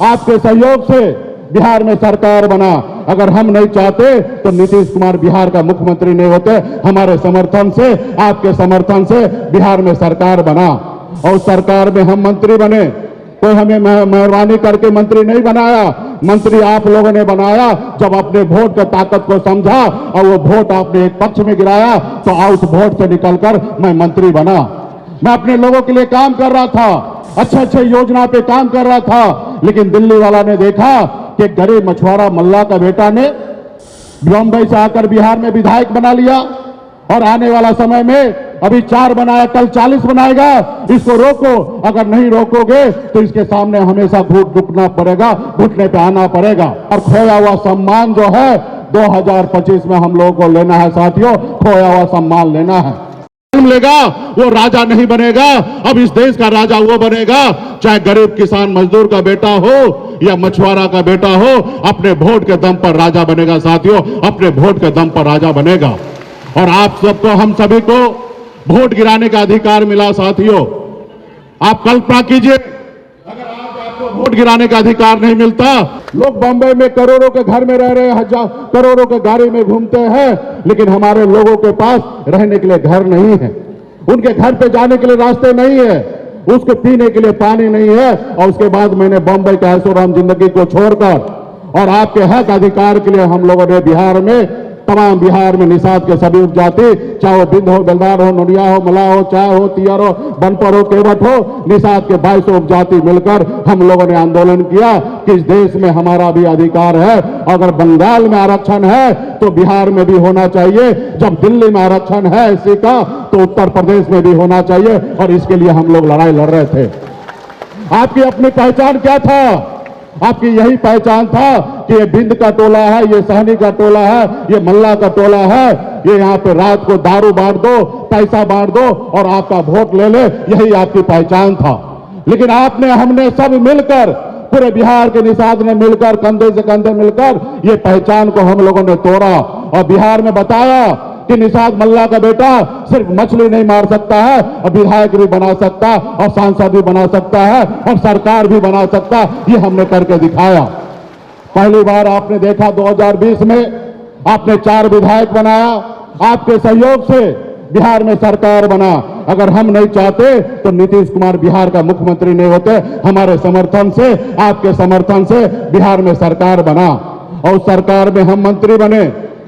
आपके सहयोग से बिहार में सरकार बना। अगर हम नहीं चाहते तो नीतीश कुमार बिहार का मुख्यमंत्री नहीं होते। हमारे समर्थन से, आपके समर्थन से बिहार में सरकार बना और सरकार में हम मंत्री बने। कोई हमें मेहरबानी करके मंत्री नहीं बनाया, मंत्री आप लोगों ने बनाया। जब अपने वोट की ताकत को समझा और वो वोट आपने एक पक्ष में गिराया तो उस वोट से निकलकर मैं मंत्री बना। मैं अपने लोगों के लिए काम कर रहा था, अच्छे अच्छे योजना पे काम कर रहा था, लेकिन दिल्ली वाला ने देखा कि गरीब मछुआरा मल्ला का बेटा ने बम्बई से आकर बिहार में विधायक बना लिया और आने वाला समय में अभी 4 बनाया, कल 40 बनाएगा। इसको रोको, अगर नहीं रोकोगे तो इसके सामने हमेशा घुटना पड़ेगा, घुटने पे आना पड़ेगा। और खोया हुआ सम्मान जो है 2025 में हम लोगों को लेना है साथियों, खोया हुआ सम्मान लेना है। लेगा वो राजा नहीं बनेगा, अब इस देश का राजा वो बनेगा चाहे गरीब किसान मजदूर का बेटा हो या मछुआरा का बेटा हो, अपने वोट के दम पर राजा बनेगा साथियों, अपने वोट के दम पर राजा बनेगा। और आप सबको, हम सभी को वोट गिराने का अधिकार मिला साथियों। आप कल्पना कीजिए अगर आज आपको वोट गिराने का अधिकार नहीं मिलता। लोग बंबई में करोड़ों के घर में रह रहे हैं, करोड़ों के गाड़ी में घूमते हैं, लेकिन हमारे लोगों के पास रहने के लिए घर नहीं है, उनके घर पे जाने के लिए रास्ते नहीं है, उसके पीने के लिए पानी नहीं है। और उसके बाद मैंने बंबई के ऐशोआराम जिंदगी को छोड़कर और आपके हक अधिकार के लिए हम लोगों ने बिहार में, तमाम बिहार में निषाद के सभी उपजाति, चाहे वो बिंद हो, बेलदार हो, नोनिया हो, मला हो, चाय हो, तियर हो, बनपर हो, केवट हो, निषाद के 22 उपजाति मिलकर हम लोगों ने आंदोलन किया कि इस देश में हमारा भी अधिकार है। अगर बंगाल में आरक्षण है तो बिहार में भी होना चाहिए, जब दिल्ली में आरक्षण है एससी का तो उत्तर प्रदेश में भी होना चाहिए। और इसके लिए हम लोग लड़ाई लड़ रहे थे। आपकी अपनी पहचान क्या था? आपकी यही पहचान था कि ये बिंद का टोला है, ये सहनी का टोला है, ये मल्ला का टोला है, ये यहाँ पे रात को दारू बांट दो, पैसा बांट दो और आपका वोट ले ले, यही आपकी पहचान था। लेकिन आपने, हमने सब मिलकर, पूरे बिहार के निषाद ने मिलकर, कंधे से कंधे मिलकर ये पहचान को हम लोगों ने तोड़ा और बिहार में बताया कि निषाद मल्ला का बेटा सिर्फ मछली नहीं मार सकता है, और विधायक भी बना सकता है, और सांसद भी बना सकता है, और सरकार भी बना सकता है। ये हमने करके दिखाया। पहली बार आपने देखा 2020 में आपने 4 विधायक बनाया। आपके सहयोग से बिहार में सरकार बना। अगर हम नहीं चाहते तो नीतीश कुमार बिहार का मुख्यमंत्री नहीं होते। हमारे समर्थन से, आपके समर्थन से बिहार में सरकार बना और सरकार में हम मंत्री बने।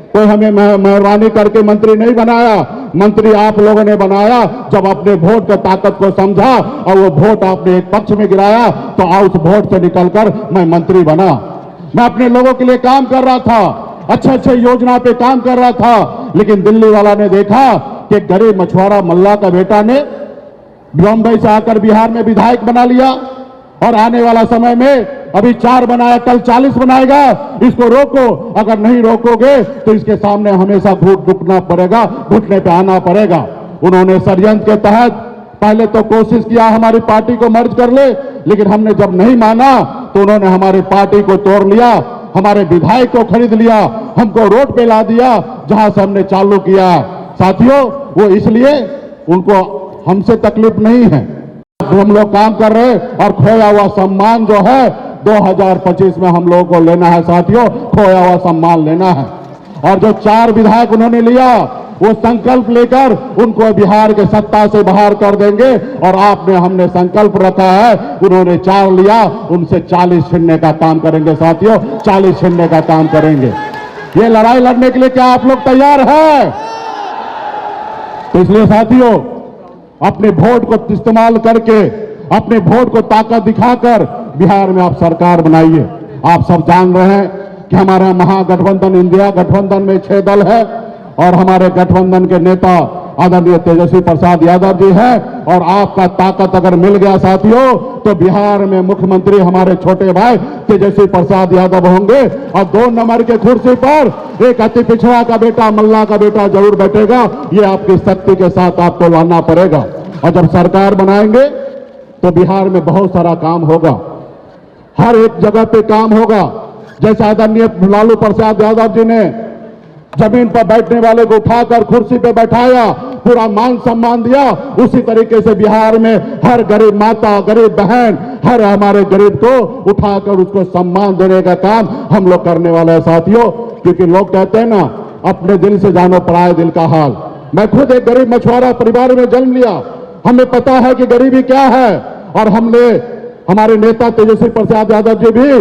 कोई हमें मेहरबानी करके मंत्री नहीं बनाया, मंत्री आप लोगों ने बनाया। जब अपने वोट की ताकत को समझा और वो वोट आपने एक पक्ष में गिराया तो उस वोट से निकलकर मैं मंत्री बना। मैं अपने लोगों के लिए काम कर रहा था, अच्छे अच्छे योजना पे काम कर रहा था, लेकिन दिल्ली वाला ने देखा कि गरीब मछुआरा मल्ला का बेटा ने बम्बई से आकर बिहार में विधायक बना लिया और आने वाला समय में अभी 4 बनाया, कल 40 बनाएगा। इसको रोको, अगर नहीं रोकोगे तो इसके सामने हमेशा घुटना पड़ेगा, घुटने पे आना पड़ेगा। उन्होंने षड्यंत्र के तहत पहले तो कोशिश किया हमारी पार्टी को मर्ज कर ले, लेकिन हमने जब नहीं माना तो उन्होंने हमारी पार्टी को तोड़ लिया, हमारे विधायक को खरीद लिया, हमको रोड पे ला दिया जहां से हमने चालू किया। साथियों, वो इसलिए उनको हमसे तकलीफ नहीं है, हम लोग काम कर रहे हैं। और खोया हुआ सम्मान जो है 2025 में हम लोगों को लेना है साथियों, खोया हुआ सम्मान लेना है। और जो 4 विधायक उन्होंने लिया वो संकल्प लेकर उनको बिहार के सत्ता से बाहर कर देंगे। और आपने, हमने संकल्प रखा है, उन्होंने 4 लिया, उनसे 40 छीनने का काम करेंगे साथियों, 40 छीनने का काम करेंगे। ये लड़ाई लड़ने के लिए क्या आप लोग तैयार हैं? तो इसलिए साथियों, अपने वोट को इस्तेमाल करके, अपने वोट को ताकत दिखाकर बिहार में आप सरकार बनाइए। आप सब जान रहे हैं कि हमारा महागठबंधन, इंडिया गठबंधन में 6 दल है और हमारे गठबंधन के नेता आदरणीय तेजस्वी प्रसाद यादव जी हैं। और आपका ताकत अगर मिल गया साथियों तो बिहार में मुख्यमंत्री हमारे छोटे भाई तेजस्वी प्रसाद यादव होंगे और 2 नंबर के कुर्सी पर एक अति पिछड़ा का बेटा, मल्ला का बेटा जरूर बैठेगा। ये आपकी शक्ति के साथ आपको लाना पड़ेगा। और जब सरकार बनाएंगे तो बिहार में बहुत सारा काम होगा, हर एक जगह पे काम होगा। जैसे आदरणीय लालू प्रसाद यादव जी ने जमीन पर बैठने वाले को उठाकर कुर्सी पे बैठाया, पूरा मान सम्मान दिया, उसी तरीके से बिहार में हर गरीब माता, गरीब बहन, हर हमारे गरीब को उठाकर उसको सम्मान देने का काम हम लोग करने वाले हैं साथियों। क्योंकि लोग कहते हैं ना, अपने दिल से जानो पराये दिल का हाल। मैं खुद एक गरीब मछुआरा परिवार में जन्म लिया, हमें पता है कि गरीबी क्या है। और हमने, हमारे नेता तेजस्वी प्रसाद यादव जी भी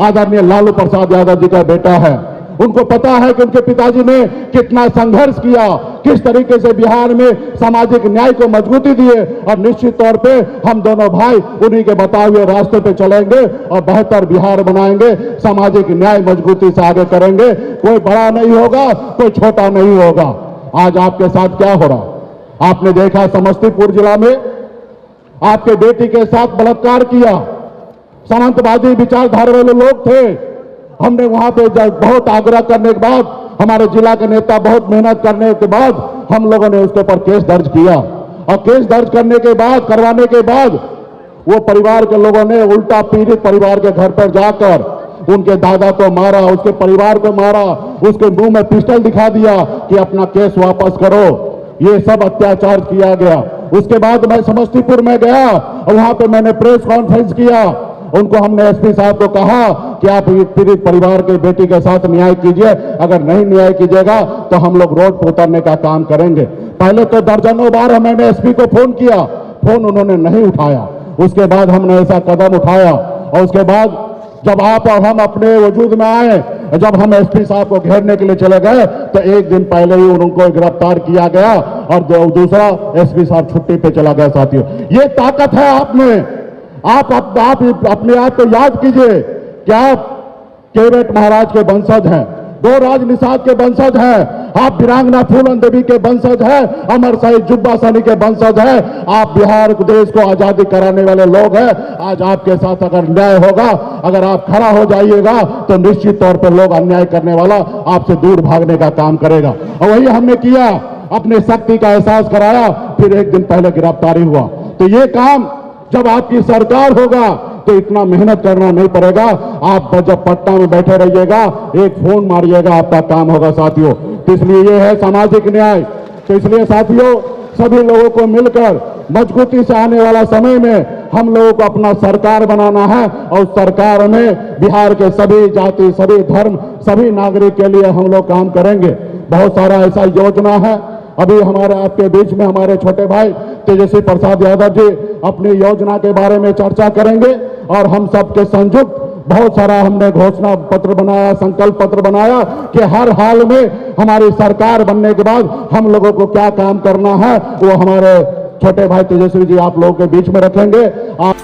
आदरणीय लालू प्रसाद यादव जी का बेटा है, उनको पता है कि उनके पिताजी ने कितना संघर्ष किया, किस तरीके से बिहार में सामाजिक न्याय को मजबूती दिए। और निश्चित तौर पे हम दोनों भाई उन्हीं के बताए हुए रास्ते पे चलेंगे और बेहतर बिहार बनाएंगे, सामाजिक न्याय मजबूती से आगे करेंगे। कोई बड़ा नहीं होगा, कोई छोटा नहीं होगा। आज आपके साथ क्या हो रहा, आपने देखा समस्तीपुर जिला में आपके बेटी के साथ बलात्कार किया, सामंतवादी विचारधारा वाले लोग थे। हमने वहां पे बहुत आग्रह करने के बाद, हमारे जिला के नेता बहुत मेहनत करने के बाद हम लोगों ने उसके ऊपर केस दर्ज किया। और केस दर्ज करने के बाद, करवाने के बाद, वो परिवार के लोगों ने उल्टा पीड़ित परिवार के घर पर जाकर उनके दादा को मारा, उसके परिवार को मारा, उसके मुंह में पिस्टल दिखा दिया कि अपना केस वापस करो। ये सब अत्याचार किया गया। उसके बाद मैं समस्तीपुर में गया और वहां पे मैंने प्रेस कॉन्फ्रेंस किया। उनको हमने एसपी साहब को कहा कि आप पीड़ित परिवार के बेटी के साथ न्याय कीजिए, अगर नहीं न्याय कीजिएगा तो हम लोग रोड पर उतरने का काम करेंगे। पहले तो दर्जनों बार मैंने एसपी को फोन किया, फोन उन्होंने नहीं उठाया। उसके बाद हमने ऐसा कदम उठाया और उसके बाद जब आप और हम अपने वजूद में आए, जब हम एसपी साहब को घेरने के लिए चले गए तो एक दिन पहले ही उनको गिरफ्तार किया गया और दूसरा एसपी साहब छुट्टी पे चला गया। साथियों, ये ताकत है आप में। आप अपने आप को याद कीजिए कि आप केवट महाराज के वंशज हैं, दो राज निषाद के वंशज हैं, आप वीरांगना फूलन देवी के वंशज हैं, अमर शहीद जुब्बा सैनी के वंशज हैं। आप बिहार देश को आजादी कराने वाले लोग हैं। आज आपके साथ अगर न्याय होगा, अगर आप खड़ा हो जाइएगा तो निश्चित तौर पर लोग अन्याय करने वाला आपसे दूर भागने का काम करेगा। और वही हमने किया, अपने शक्ति का एहसास कराया, फिर एक दिन पहले गिरफ्तारी हुआ। तो ये काम जब आपकी सरकार होगा तो इतना मेहनत करना नहीं पड़ेगा। आप जब पटना में बैठे रहिएगा, एक फोन मारिएगा, आपका काम होगा साथियों। तो इसलिए ये है सामाजिक न्याय। तो इसलिए साथियों, सभी लोगों को मिलकर मजबूती से आने वाला समय में हम लोगों को अपना सरकार बनाना है और सरकार में बिहार के सभी जाति, सभी धर्म, सभी नागरिक के लिए हम लोग काम करेंगे। बहुत सारा ऐसा योजना है। अभी हमारे आपके बीच में हमारे छोटे भाई तेजस्वी प्रसाद यादव जी अपनी योजना के बारे में चर्चा करेंगे और हम सबके संयुक्त बहुत सारा हमने घोषणा पत्र बनाया, संकल्प पत्र बनाया कि हर हाल में हमारी सरकार बनने के बाद हम लोगों को क्या काम करना है, वो हमारे छोटे भाई तेजस्वी जी आप लोगों के बीच में रखेंगे। आप